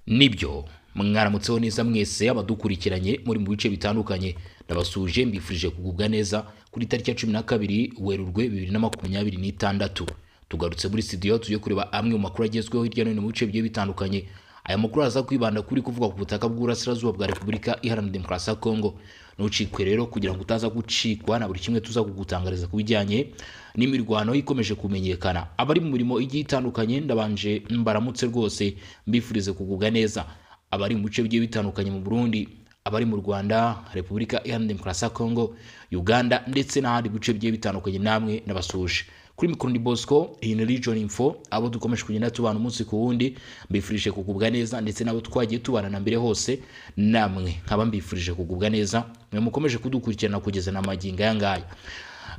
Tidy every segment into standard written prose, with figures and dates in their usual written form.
Nibyo mwaramutseho neza mwese abadukurikiranye muri mu bice bitandukanye ndabasuje mbifurije kugubwa neza kuri tariki ya 12 Werurwe 2026 tugarutse muri studio tuje kureba amwe mu makuru agezweho hirya no hino mu bice bigiye bitandukanye. Aya makuru aza kwibanda kuri kuvuga ku butaka bw'Uburasirazuba bwa Repubulika Iharanira Demokarasi ya Kongo. Nucikwe rero kugira ngo utaza gucikwa na buri kimwe tuza kugutangariza kubijyanye n'imirwano ikomeje kumenyekana. Abari mu mirimo igiye itandukanye ndabanje mbaramutse rwose mbifurize kugubwa neza. Abari mu bice bigiye bitandukanye mu Burundi, abari mu Rwanda, Repubulika Iharanira Demokarasi ya Kongo, Uganda ndetse n'ahandi bice bigiye bitandukanye namwe nabasuje. Kuri mikoro ni Bosco, iyi ni Region Info, abo dukomeje kugenda tubana umunsi ku wundi, mbifurije kugubwa neza ndetse nabo twagiye tubana na mbere hose namwe nkaba mbifurije kugubwa neza. Mwe mukomeje kudukurikirana kugeza na magingo aya ngaya.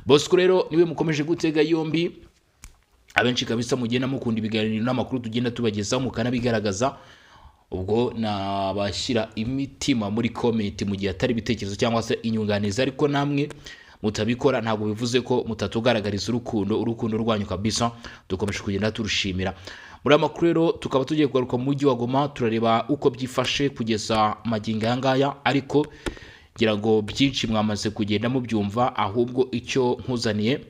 Bosco rero niwe mukomeje gutega yombi, abenshi kabisa mugenda mukunda ibiganiro n'amakuru tugenda tubagezaho mukanabigaragaza. Ubwo nabashyira imitima muri comment mu gihe atari bitekerezo cyangwa se inyunganizi, ariko namwe mutabikora ntabwo bivuze ko mutatugaragariza urukundo rwanyu kabisa. Dukomeje kugenda turushimira. Muri amakuru rero tukaba tugiye kugaruka mu mujyi wa Goma, turareba uko byifashe kugeza magingo aya ngaya, ariko ngira ngo byinshi mwamaze kugenda mubyumva, ahubwo icyo nkuzaniye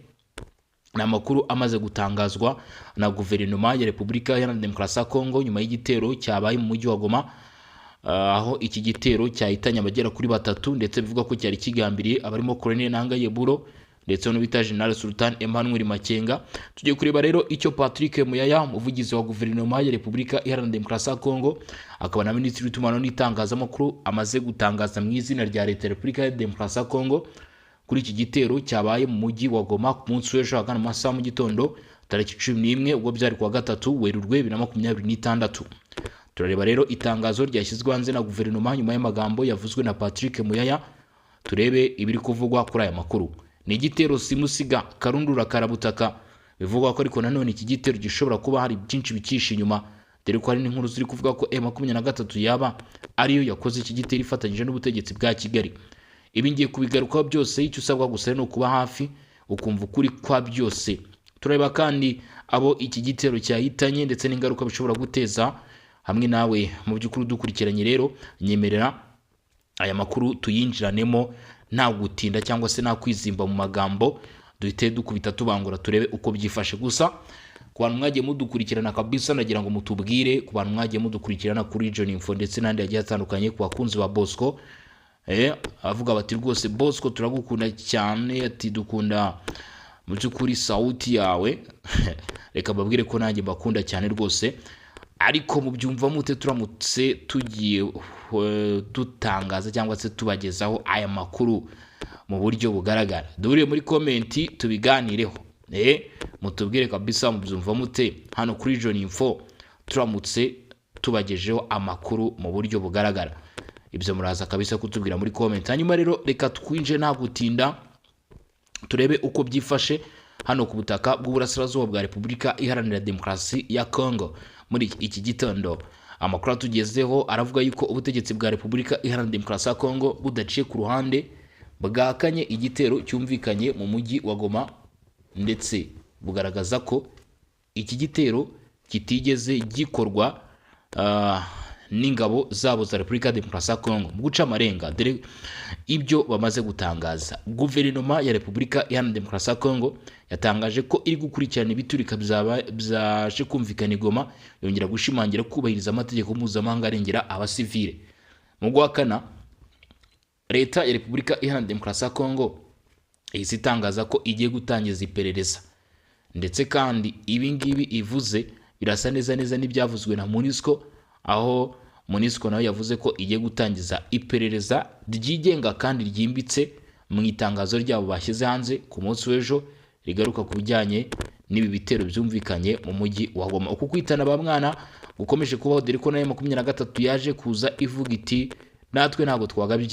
ni amakuru amaze gutangazwa na guverinoma ya Repubulika Iharanira Demokarasi ya Kongo nyuma y'igitero cyabaye mu mujyi wa Goma, aho iki gitero cyahitanye abagera kuri 3 ndetse bivuga ko cyari kigambiriye abarimo Colonel Nanga Yeburo ndetse no bita General Sultan Emmanuel Makenga. Tugiye kureba rero icyo Patrick Muyaya, umuvugizi wa guverinoma ya Repubulika Iharanira Demokarasi ya Kongo akaba na Minisitiri w'Itumanaho n'itangazamakuru, amaze gutangaza mu izina rya Leta ya Repubulika ya Demokarasi ya Kongo kuri iki gitero cyabaye mu mujyi wa Goma ku munsi w'ejo hagana mu masaha mu gitondo tariki 11 ubwo byari kuwa 3 Werurwe 2026. Turareba rero itangazo ryashyizwe hanze na guverinoma nyuma y'amagambo yavuzwe na Patrick Muyaya, turebe ibiri kuvugwa kuri aya makuru. Ni igitero simusiga karundura karabutaka, bivugwa ko ariko nanone iki gitero gishobora kuba hari byinshi bikisha inyuma, dore ko hari n'inkuru ziri kuvuga ko M23 yaba ariyo yakoze iki gitero ifatanyije n'ubutegetsi bwa Kigali. Ibi ngiye kubigarukaho byose, icyo usabwa gusa no kuba hafi ukumva ukuri kwa byose. Turareba kandi abo iki gitero cyahitanye ndetse n'ingaruka bishobora guteza hamwe nawe mu by'ukuri dukurikiranye. Rero nyemerera aya makuru tuyinjiranemo nta gutinda cyangwa se nta kwizimba mu magambo, duhite dukubita tubangura turebe uko byifashe. Gusa ku bantu mwagiye mudukurikirana kabisa nagira ngo mutubwire, ku bantu mwagiye mudukurikirana kuri Region Info ndetse n'andi yagiye atandukanye, ku bakunzi ba Bosco avuga bati rwose Bosco turagukunda cyane, ati dukunda mu by'ukuri sauti yawe reka babwire ko nanjye mbakunda cyane rwose. Ariko mu byumva mute turamutse tugiye dutangaza cyangwa se tubagezaho aya makuru mu buryo bugaragara? Duhuriye muri comment tubiganireho, mutubwire kabisa mu byumva mute hano kuri Region Info turamutse tubagejeho amakuru mu buryo bugaragara. Ibyo muraza kabisa kutubwira muri comment. Hanyuma rero reka twinje nta gutinda turebe uko byifashe hano ku butaka bw'Uburasirazuba bwa Repubulika Iharanira Demokarasi ya Kongo. Muri iki gitondo amakuru atugezeho aravuga yuko ubutegetsi bwa Repubulika Iharanira Demokarasi ya Kongo budaciye ku ruhande bwakanye igitero cyumvikanye mu mujyi wa Goma, ndetse bugaragaza ko iki gitero kitigeze gikorwa n'ingabo zabo za Repubulika Demokarasi ya Kongo mu guca amarenga. Dore ibyo bamaze gutangaza, guverinoma ya Repubulika Iharanira Demokarasi ya Kongo yatangaje ko iri gukurikirana ibiturika byaje kumvikana i Goma, yongera gushimangira kubahiriza amategeko mpuzamahanga arengera abasivile. Mu guhakana, Leta ya Repubulika Iharanira Demokarasi ya Kongo ihise itangaza ko igiye gutangiza iperereza, ndetse kandi ibi ngibi ivuze birasa neza n'ibyavuzwe na MONUSCO, aho MONUSCO nayo yavuze ko igiye gutangiza iperereza ryigenga kandi ryimbitse mu itangazo ryabo bashyize hanze ku munsi w'ejo, rigaruka ku bijyanye n'ibi bitero byumvikanye mu mujyi wa Goma. Uku kwitana ba mwana gukomeje kubaho, dore ko na M23 yaje kuza ivuga iti natwe ntabwo twagabye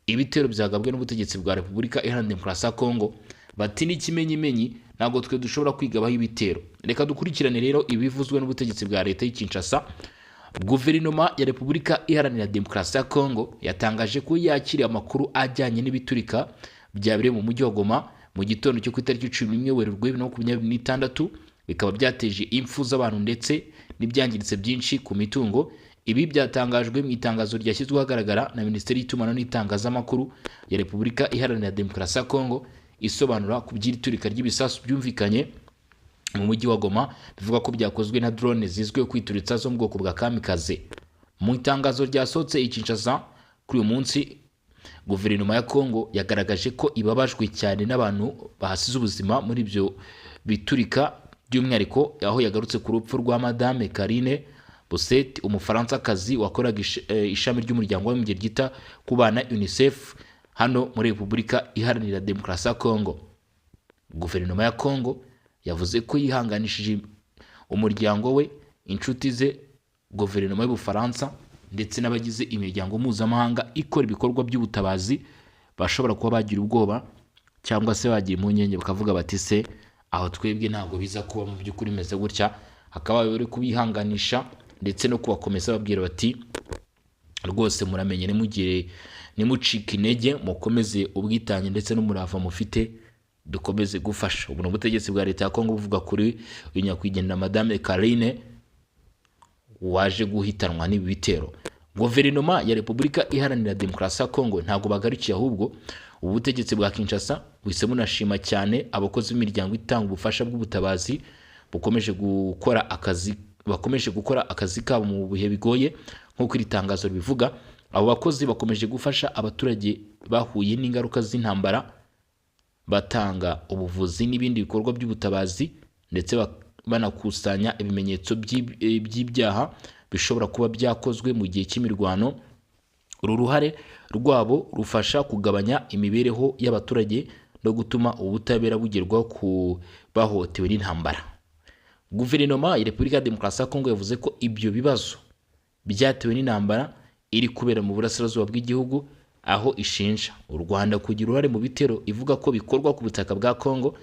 ibitero byagabwe n'ubutegetsi bwa Repubulika Iharanira Demokarasi ya Kongo, bati n'ikimenyimenyi ntabwo twe dushobora kwigabaho ibitero. Reka dukurikirane rero ibivuzwe n'ubutegetsi bwa Leta y'i Kinshasa. Guverinoma ya Repubulika Iharanira Demokarasi ya Kongo yatangaje ko yakiriye amakuru ajyanye n'ibiturika byabereye mu mujyi wa Goma mu gitondo cyo ku itariki 11 Werurwe 2026, bikaba byateje impfu z'abantu ndetse n'ibyangiritse byinshi ku mitungo. Ibi byatangajwe mu itangazo ryashyizwe ahagaragara na Minisiteri y'Itumanaho n'Itangazamakuru ya Repubulika Iharanira Demokarasi ya Kongo, isobanura ku by'iturika ry'ibisasu byumvikanye mu mujyi wa Goma, bivuga ko byakozwe na drone zizwiho kwituritsa zo mu bwoko bwa kamikaze. Mu itangazo ryasohotse i Kinshasa kuri uyu munsi, guverinoma ya Kongo yagaragaje ko ibabajwe cyane n'abantu bahasize ubuzima muri ibyo biturika, by'umwihariko aho yagarutse ku rupfu rwa Madame Karine Bosset, Umufaransa-kazi wakoraga ishami ry'umuryango w'abibumbye ryita ku bana UNICEF hano muri Repubulika Iharanira Demokarasi ya Kongo. Guverinoma ya Kongo yavuze ko yihanganishije umuryango we, inshuti ze, guverinoma y'Ubufaransa ndetse n'abagize imiryango mpuzamahanga ikora ibikorwa by'ubutabazi bashobora kuba bagira ubwoba cyangwa se bagira impungenge bakavuga bati se aho twebwe ntabwo biza kuba mu by'ukuri meze gutya. Hakaba bari kubihanganisha ndetse no kubakomeza babwira bati rwose muramenye nimucike intege, mukomeze ubwitange ndetse n'umurava mufite, dukomeze gufasha. Ubu n'ubutegetsi bwa leta ya Kongo buvuga kuri uyu nyakwigendera Madame Karine waje guhitanwa n'ibi bitero. Guverinoma ya Repubulika Iharanira Demokarasi ya Kongo ntabwo bagarukiye, ahubwo ubu butegetsi bwa Kinshasa buhise bunashima cyane abakozi b'imiryango itanga ubufasha bw'ubutabazi bakomeje gukora akazi kabo mu bihe bigoye nk'uko iri tangazo bivuga. Abo bakozi bakomeje gufasha abaturage bahuye n'ingaruka z'intambara, batanga ubuvuzi n'ibindi bikorwa by'ubutabazi ndetse banakusanya ibimenyetso by'ibyaha bishobora kuba byakozwe mu gihe cy'imirwano. Uru ruhare rwabo rufasha kugabanya imibereho y'abaturage no gutuma ubutabera bugerwaho ku bahohotewe n'intambara. Guverinoma ya Repubulika ya Demokarasi ya Kongo yavuze ko ibyo bibazo byatewe n'intambara iri kubera mu burasirazuba bw'igihugu, aho ishinja u Rwanda kugira uruhare mu bitero ivuga ko bikorwa ku butaka bwa Kongo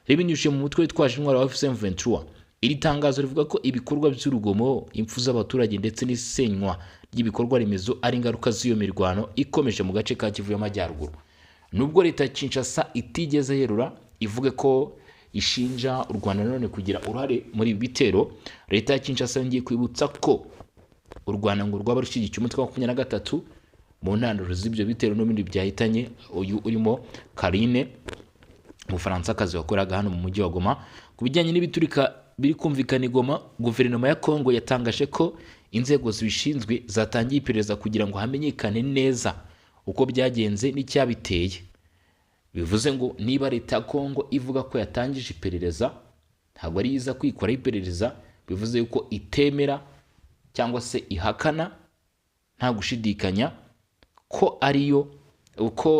ribinyujije mu mutwe witwaje intwaro wa M23. Iri tangazo rivuga ko ibikorwa by'urugomo, impfu z'abaturage ndetse n'isenywa ry'ibikorwa remezo ari ingaruka z'iyo mirwano ikomeje mu gace ka Kivu y'Amajyaruguru. Nubwo leta ya Kinshasa itigeze yerura ivuge ko ishinja u Rwanda none kugira uruhare muri ibi bitero, leta ya Kinshasa yongeye kwibutsa ko u Rwanda ngo rwaba rushyigikiye umutwe wa 23 mu ntandaro z'ibyo bitero n'ibindi byahitanye uyu urimo Karine, Umufaransa-kazi wakoraga hano mu mujyi wa Goma. Ku bijyanye n'ibiturika biri kumvikana i Goma, guverinoma ya Kongo yatangaje ko inzego zibishinzwe zatangiye iperereza kugira ngo hamenyekane neza uko byagenze n'icyabiteye. Bivuze ngo niba leta ya Kongo ivuga ko yatangije iperereza, ntabwo ari iza kwikora iperereza, bivuze yuko itemera cyangwa se ihakana nta gushidikanya ko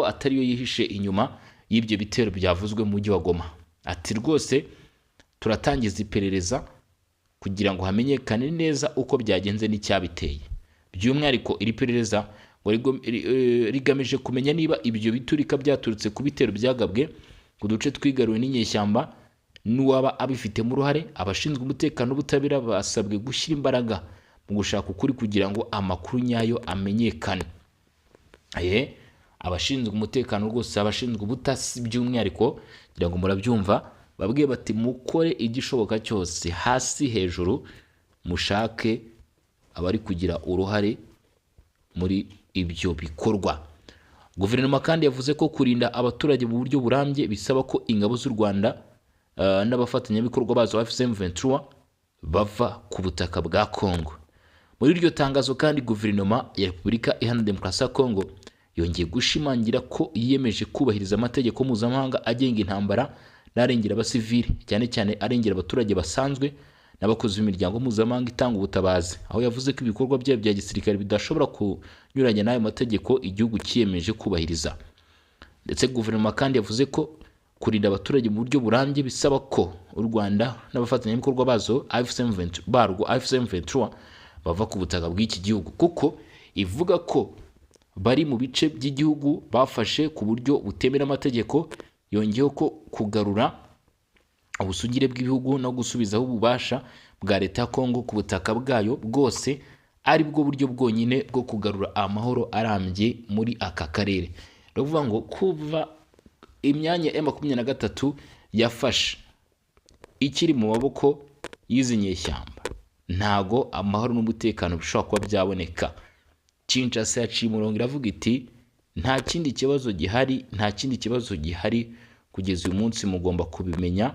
atariyo yihishe inyuma y'ibyo bitero byavuzwe mu mujyi wa Goma. Ati rwose turatangiza iperereza kugira ngo hamenyekane neza uko byagenze n'icyabiteye. By'umwihariko iri perereza rigamije kumenya niba ibyo biturika byaturutse ku bitero byagabwe ku duce twigaruwe n'inyeshyamba n'uwaba abifitemo uruhare. Abashinzwe umutekano n'ubutabera basabwe gushyira imbaraga mu gushaka ukuri kugira ngo amakuru nyayo amenyekane. Abashinzwe umutekano rwose, abashinzwe ubutasi by'umwihariko, kugira ngo murabyumva, babwiye bati mukore igishoboka cyose hasi hejuru, mushake abari kugira uruhare muri ibyo bikorwa. Guverinoma kandi yavuze ko kurinda abaturage mu buryo burambye bisaba ko ingabo z'u Rwanda n'abafatanyabikorwa bazo M23 bava ku butaka bwa Kongo. Muri iryo tangazo kandi guverinoma ya Repubulika Iharanira Demokarasi ya Kongo yongeye gushimangira ko yiyemeje kubahiriza amategeko mpuzamahanga agenga intambara n'arengera abasivili, cyane cyane arengera abaturage basanzwe n'abakozi b'imiryango mpuzamahanga itanga ubutabazi, aho yavuze ko ibikorwa byayo bya gisirikare bidashobora kunyuranya n'ayo mategeko igihugu cyiyemeje kubahiriza. Ndetse guverinoma kandi yavuze ko kurinda abaturage mu buryo burambye bisaba ko u Rwanda n'abafatanyabikorwa bazo AFC/M23 bava ku butaka bw'iki gihugu, kuko ivuga ko bari mu bice by'igihugu bafashe ku buryo butemera amategeko. Yongeyeho ko kugarura ubusugire bw'ibihugu no gusubizaho ububasha bwa leta ya Kongo ku butaka bwayo bwose ari bwo buryo bwonyine bwo kugarura amahoro arambye muri aka karere. Ndavuga ngo kuva imyanya M23 yafashe ikiri mu maboko y'izi nyeshyamba, ntago amahoro n'umutekano bishobora kuba byaboneka. Kinshasa yaciye umurongo iravuga iti nta kindi kibazo gihari kugeza uyu munsi, mugomba kubimenya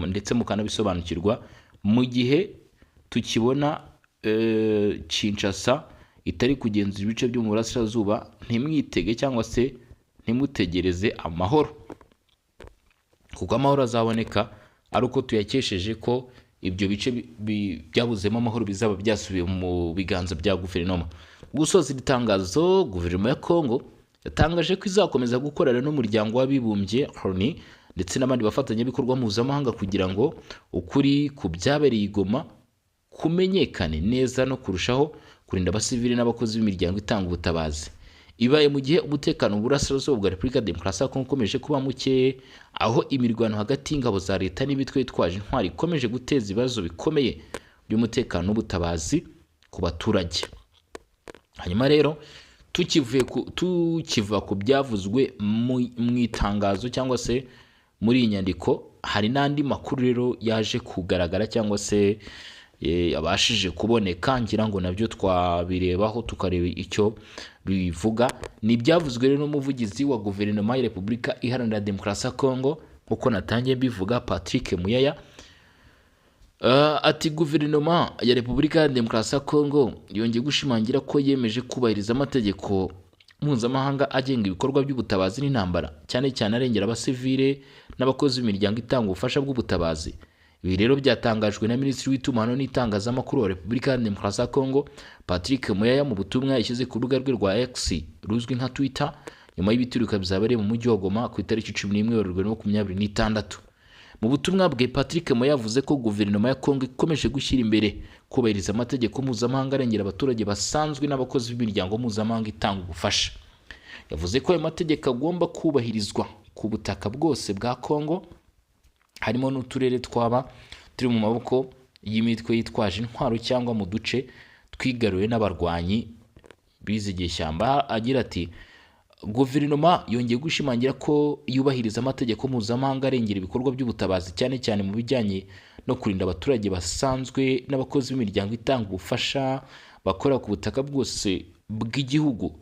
ndetse mukanabisobanukirwa. Mu gihe tukibona Kinshasa itari kugenzura ibice byo mu burasirazuba, ntimwitege cyangwa se ntimutegereze amahoro, kuko amahoro azaboneka ari uko tuyakesheje ko ibyo bice byabuzemo amahoro bizaba byasubiye mu biganza bya guverinoma. Gusoza iri tangazo, guverinoma ya Kongo yatangaje ko izakomeza gukorana n'umuryango w'abibumbye ONU ndetse n'abandi bafatanyabikorwa mpuzamahanga kugira ngo ukuri ku byabereye i Goma kumenyekane neza no kurushaho kurinda abasivili n'abakozi b'imiryango itanga ubutabazi. Ibaye mu gihe umutekano mu burasirazuba bwa Repubulika Demokarasi ya Kongo ukomeje kuba muke, aho imirwano hagati y'ingabo za leta n'imitwe yitwaje intwari ikomeje guteza ibibazo bikomeye by'umutekano n'ubutabazi ku baturage. Hanyuma rero tukiva ku byavuzwe mu itangazo cyangwa se muri iyi nyandiko, hari n'andi makuru rero yaje kugaragara cyangwa se yabashije kuboneka, ngira ngo nabyo twabirebaho tukareba icyo bivuga. Ni ibyavuzwe rero n'umuvugizi wa guverinoma ya Repubulika Iharanira Demokarasi ya Kongo, nk'uko natangiye mbivuga, Patrick Muyaya. Ati guverinoma ya Repubulika ya Demokarasi ya Kongo yongeye gushimangira ko yemeje kubahiriza amategeko mpuzamahanga agenga ibikorwa by'ubutabazi n'intambara, cyane cyane arengera abasivile n'abakozi b'imiryango itanga ubufasha bw'ubutabazi. Ibi rero byatangajwe na Minisitiri w'itumanaho n'itangazamakuru wa Repubulika ya Demokarasi ya Kongo, Patrick Muyaya, mu butumwa yashyize ku rubuga rwe rwa X ruzwi nka Twitter, nyuma y'ibituruka byabereye mu mujyi wa Goma ku itariki 11 Werurwe 2026. Mu butumwa bwe, Patrick Muyaya yavuze ko guverinoma ya Kongo ikomeje gushyira imbere kubahiriza amategeko mpuzamahanga arengera abaturage basanzwe n'abakozi b'imiryango mpuzamahanga itanga ubufasha. Yavuze ko ayo mategeko agomba kubahirizwa ku butaka bwose bwa Kongo, harimo n'uturere twaba turi mu maboko y'imitwe yitwaje intwaro cyangwa mu duce twigaruwe n'abarwanyi bizigiye ishyamba. Agira ati guverinoma yongeye gushimangira ko yubahiriza amategeko mpuzamahanga arengera ibikorwa by'ubutabazi, cyane cyane mu bijyanye no kurinda abaturage basanzwe n'abakozi b'imiryango itanga ubufasha bakorera ku butaka bwose bw'igihugu,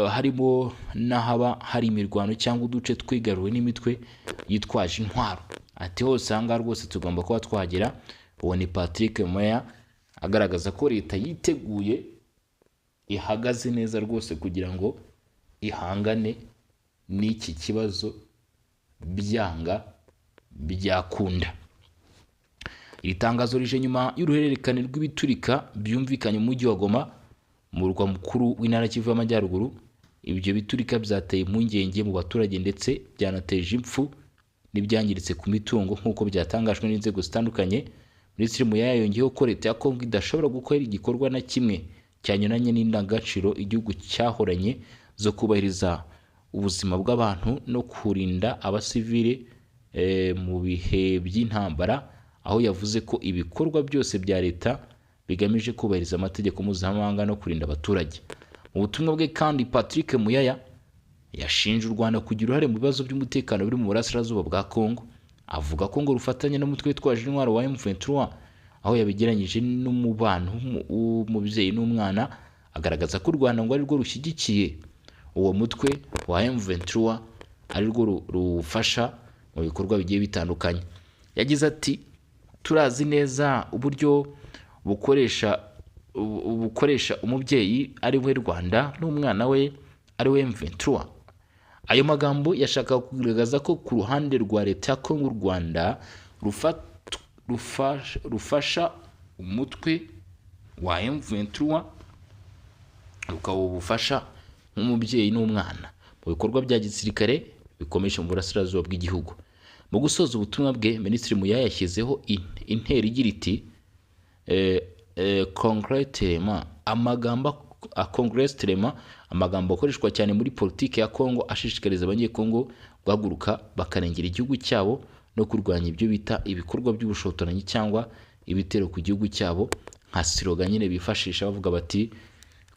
harimo n'ahaba hari imirwano cyangwa uduce twigaruwe n'imitwe yitwaje intwaro. Ati hose ahangaha rwose tugomba kuba twagera. Uwo ni Patrick Muyaya agaragaza ko leta yiteguye, ihagaze neza rwose kugira ngo ihangane n'iki kibazo byanga byakunda. Iri tangazo rije nyuma y'uruhererekane rw'ibiturika byumvikanye mu mujyi wa Goma, mu murwa mukuru w'intara Kivu y'Amajyaruguru. Ibyo biturika byateye impungenge mu baturage ndetse byanateje impfu n'ibyangiritse ku mitungo, nk'uko byatangajwe n'inzego zitandukanye. Minisitiri Muyaya yongeyeho ko leta ya Kongo idashobora gukora igikorwa na kimwe cyanyuranye n'indangagaciro igihugu cyahoranye zo kubahiriza ubuzima bw'abantu no kurinda abasivile mu bihe by'intambara, aho yavuze ko ibikorwa byose bya leta bigamije kubahiriza amategeko mpuzamahanga no kurinda abaturage. Mu butumwa bwe kandi, Patrick Muyaya yashinje u Rwanda kugira uruhare mu bibazo by'umutekano biri mu burasirazuba bwa Kongo, avuga ko ngo rufatanya n'umutwe witwaje intwaro wa M23, aho yabigeranyije n'umubano w'umubyeyi n'umwana, agaragaza ko u Rwanda ngo ari rwo rushyigikiye uwo mutwe wa M23, ari rwo rufasha mu bikorwa bigiye bitandukanye. Yagize ati turazi neza uburyo bukoresha umubyeyi ari we Rwanda n'umwana we ari we M23. Ayo magambo yashaka kugaragaza ko ku ruhande rwa leta ya Kongo, u Rwanda rufasha umutwe wa M23, rukawufasha nk'umubyeyi n'umwana mu bikorwa bya gisirikare bikomeje mu burasirazuba bw'igihugu. Mu gusoza ubutumwa bwe, Minisitiri Muyaya yashyizeho intero igira iti amagambo akoreshwa cyane muri politiki ya Kongo ashishikariza abanyekongo guhaguruka bakarengera igihugu cyabo no kurwanya ibyo bita ibikorwa by'ubushotoranyi cyangwa ibitero ku gihugu cyabo, nka siroga nyine bifashisha bavuga bati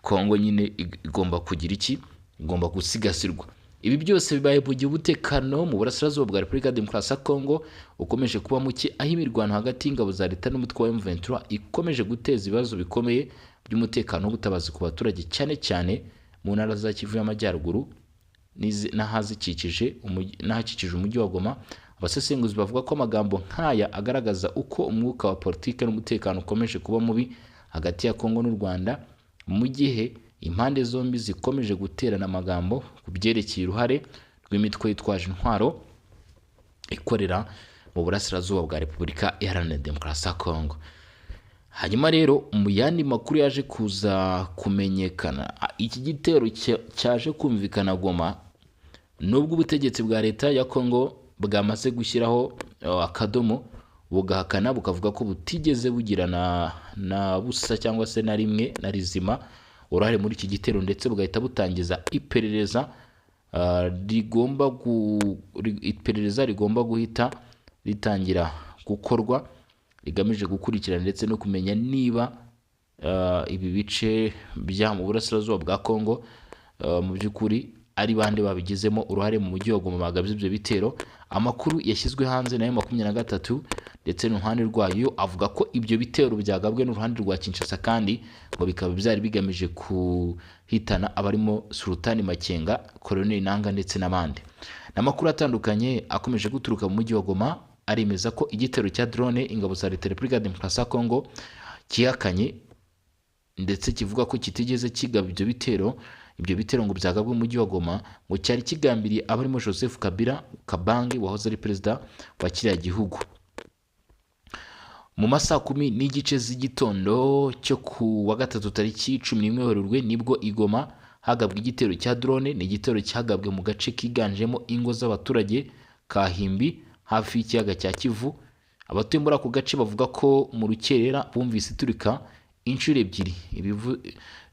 Kongo nyine igomba kugira iki, igomba gusigasirwa. Ibi byose bibaye mu gihe umutekano mu burasirazuba bwa Repubulika ya Demokarasi ya Kongo ukomeje kuba muke, aho imirwano hagati y'ingabo za leta n'umutwe wa M23 ikomeje guteza ibibazo bikomeye by'umutekano w'ubutabazi ku baturage, cyane cyane mu ntara za Kivu y'Amajyaruguru n'ahazikikije umujyi wa Goma. Abasesenguzi bavuga ko amagambo nk'aya agaragaza uko umwuka wa politiki n'umutekano ukomeje kuba mubi hagati ya Kongo n'u Rwanda, mu gihe impande zombi zikomeje guterana amagambo ku byerekeye uruhare rw'imitwe yitwaje intwaro ikorera mu burasirazuba bwa Repubulika Iharanira Demokarasi ya Kongo. Hanyuma rero mu yandi makuru yaje kuza kumenyekana, iki gitero cyaje kumvikana Goma, nubwo ubutegetsi bwa leta ya Kongo bwamaze gushyiraho akadomo, bugahakana bukavuga ko butigeze bugirana na busa cyangwa se na rimwe na rizima uruhare muri iki gitero, ndetse bugahita butangiza iperereza rigomba guhita ritangira gukorwa, rigamije gukurikirana ndetse no kumenya niba ibi bice bya mu burasirazuba bwa Kongo mu by'ukuri ari bande babigizemo uruhare mu mujyi wa Goma bagabye ibyo bitero. Amakuru yashyizwe hanze nayo 23 ndetse n'uruhande rwayo avuga ko ibyo bitero byagabwe n'uruhande rwa Kinshasa, kandi ngo bikaba byari bigamije kuhitana abarimo Sultani Makenga, Colonel Nanga ndetse n'abandi. N'amakuru atandukanye akomeje guturuka mu mujyi wa Goma aremeza ko igitero cya drone ingabo za leta Repubulika ya Demokarasi ya Kongo kihakanye, ndetse kivuga ko kitigeze kigaba ibyo bitero. Ibyo bitero ngo byagabwe mu mujyi wa Goma ngo cyari kigambiriye abarimo Joseph Kabila Kabange wahoze ari perezida wa kiriya gihugu. Mu masaha 10 n'igice z'igitondo cyo ku wa gatatu tariki 11 Werurwe nibwo Igoma hagabwe igitero cya drone. Ni igitero cyagabwe mu gace kiganjemo ingo z'abaturage Kahimbi hafi y'ikiyaga cya Kivu. Abatuye muri ako gace bavuga ko mu rukerera bumvise iturika inshuro ebyiri.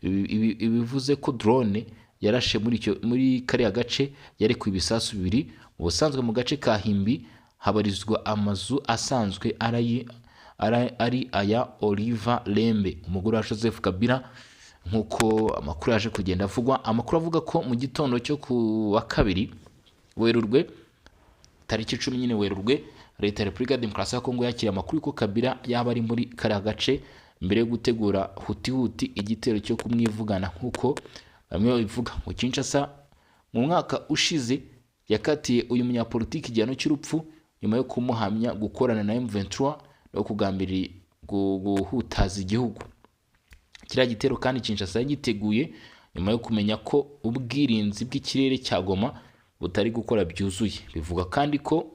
Ibivuze ko drone yarashe muri kariya gace yarekuye ibisasu bibiri. Mu busanzwe mu gace Kahimbi habarizwa amazu asanzwe ari aya Oliva Lembe, umugore wa Joseph Kabila, nk'uko amakuru yaje kugenda avugwa. Amakuru avuga ko mu gitondo cyo ku wa kabiri Werurwe tariki 10 Werurwe, leta ya Repubulika ya Demokarasi ya Kongo yakiriye amakuru ko Kabila yaba ari muri kariya gace mbere yo gutegura huti igitero cyo kumwivugana, nk'uko bamwe babivuga. Mu Kinshasa mu mwaka ushize yakatiye uyu munyapolitiki igihano cy'urupfu nyuma yo kumuhamya gukorana na M23 no kugambirira guhutaza igihugu. Kiriya gitero kandi Kinshasa yagiteguye nyuma yo kumenya ko ubwirinzi bw'ikirere cya Goma butari gukora byuzuye. Bivuga kandi ko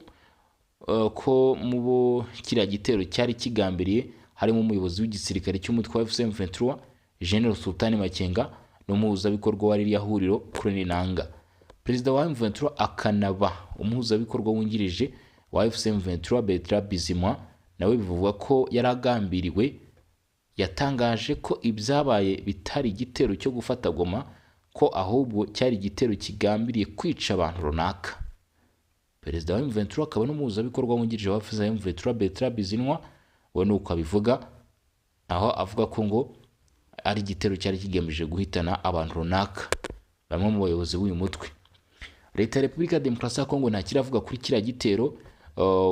mu bo kiriya gitero cyari kigambiriye harimo umuyobozi w'igisirikare cy'umutwe wa M23 General Sultani Makenga n'umuhuzabikorwa wa ririya huriro Colonel Nanga. Perezida wa M23 akanaba umuhuzabikorwa wungirije wa M23 Bertrand Bisimwa nawe bivugwa ko yaragambiriwe. Yatangaje ko ibyabaye bitari igitero cyo gufata Goma, ko ahubwo cyari igitero kigambiriye kwica abantu runaka. Perezida wa M23 akaba n'umuhuzabikorwa wungirije wa M23 Bertrand Bisimwa we nuko abivuga, aho avuga ko ngo ari igitero cyari kigamije guhitana abantu runaka, bamwe mu bayobozi b'uyu mutwe. Leta ya Repubulika ya Demokarasi ya Kongo nta kiravuga kuri kiriya gitero,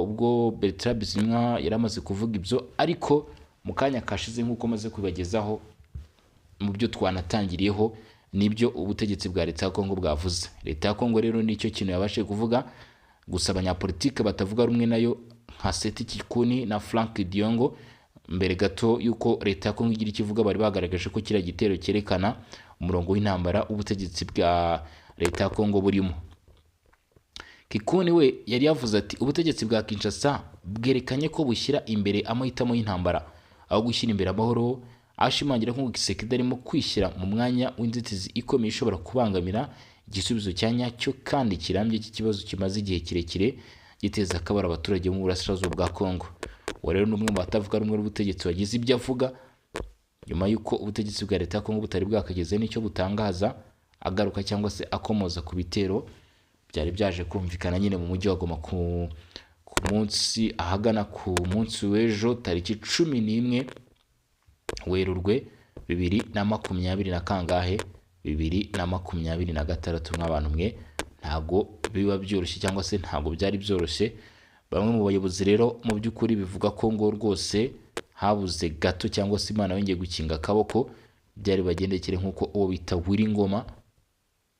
ubwo Bertrand Bisimwa yaramaze kuvuga ibyo, ariko mu kanya kashize nk'uko maze kubagezaho mu byo twanatangiriyeho nibyo ubutegetsi bwa leta ya Kongo bwavuze. Leta ya Kongo rero nicyo kintu yabashe kuvuga, gusa abanyapolitike batavuga rumwe nayo nka Seti Kikuni na Frank Diongo mbere gato yuko leta ya Kongo igira ikivuga bari bagaragaje ko kiriya gitero cyerekana umurongo w'intambara ubutegetsi bwa leta ya Kongo burimo. Kikuni we yari yavuze ati ubutegetsi bwa Kinshasa bwerekanye ko bushyira imbere amahitamo y'intambara aho gushyira imbere amahoro, ashimangira ko Tshisekedi arimo kwishyira mu mwanya w'inzitizi ikomeye ishobora kubangamira igisubizo cya nyacyo kandi kirambye cy'ikibazo kimaze igihe kirekire giteza akabara abaturage mu burasirazuba bwa Kongo. Uwo rero n'umwe mu batavuga rumwe n'ubutegetsi wagize ibyo avuga nyuma y'uko ubutegetsi bwa leta ya Kongo butari bwakageze n'icyo butangaza agaruka cyangwa se akomoza ku bitero byari byaje kumvikana nyine mu mujyi wa Goma ku munsi ahagana ku munsi w'ejo tariki 11 Werurwe 2020 na 2026 nk'abantu mwe ntago biba byoroshye cyangwa se ntago byari byoroshye. Bamwe mu bayobozi rero mu by'ukuri bivuga ko ngo rwose habuze gato cyangwa se Imana yongeye gukinga akaboko, byari bagendekere nk'uko uwo bita Wiringoma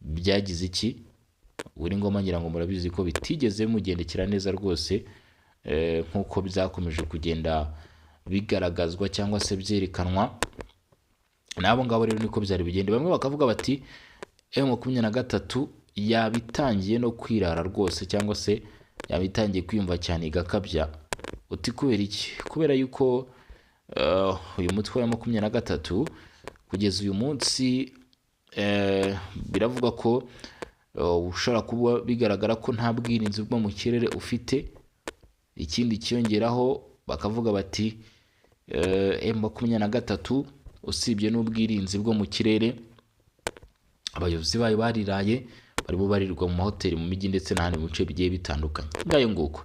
byagize iki. Wiringoma ngira ngo murabizi ko bitigeze bimugendekera neza rwose, nk'uko byakomeje kugenda bigaragazwa cyangwa se byerekanwa n'abo ngabo. Rero niko byari bigende. Bamwe bakavuga bati M23 yabitangiye no kwirara rwose cyangwa se yabitangiye kwiyumva cyane igakabya. Uti kubera iki? Kubera yuko uyu mutwe wa M23 kugeza uyu munsi biravuga ko ushobora kuba bigaragara ko nta bwirinzi bwo mu kirere ufite. Ikindi kiyongeraho bakavuga bati M23 usibye n'ubwirinzi bwo mu kirere, abayobozi bayo bariraye barimo barirwa mu mahoteli mu mijyi ndetse n'ahandi mu bice bigiye bitandukanye. Ngayo nguko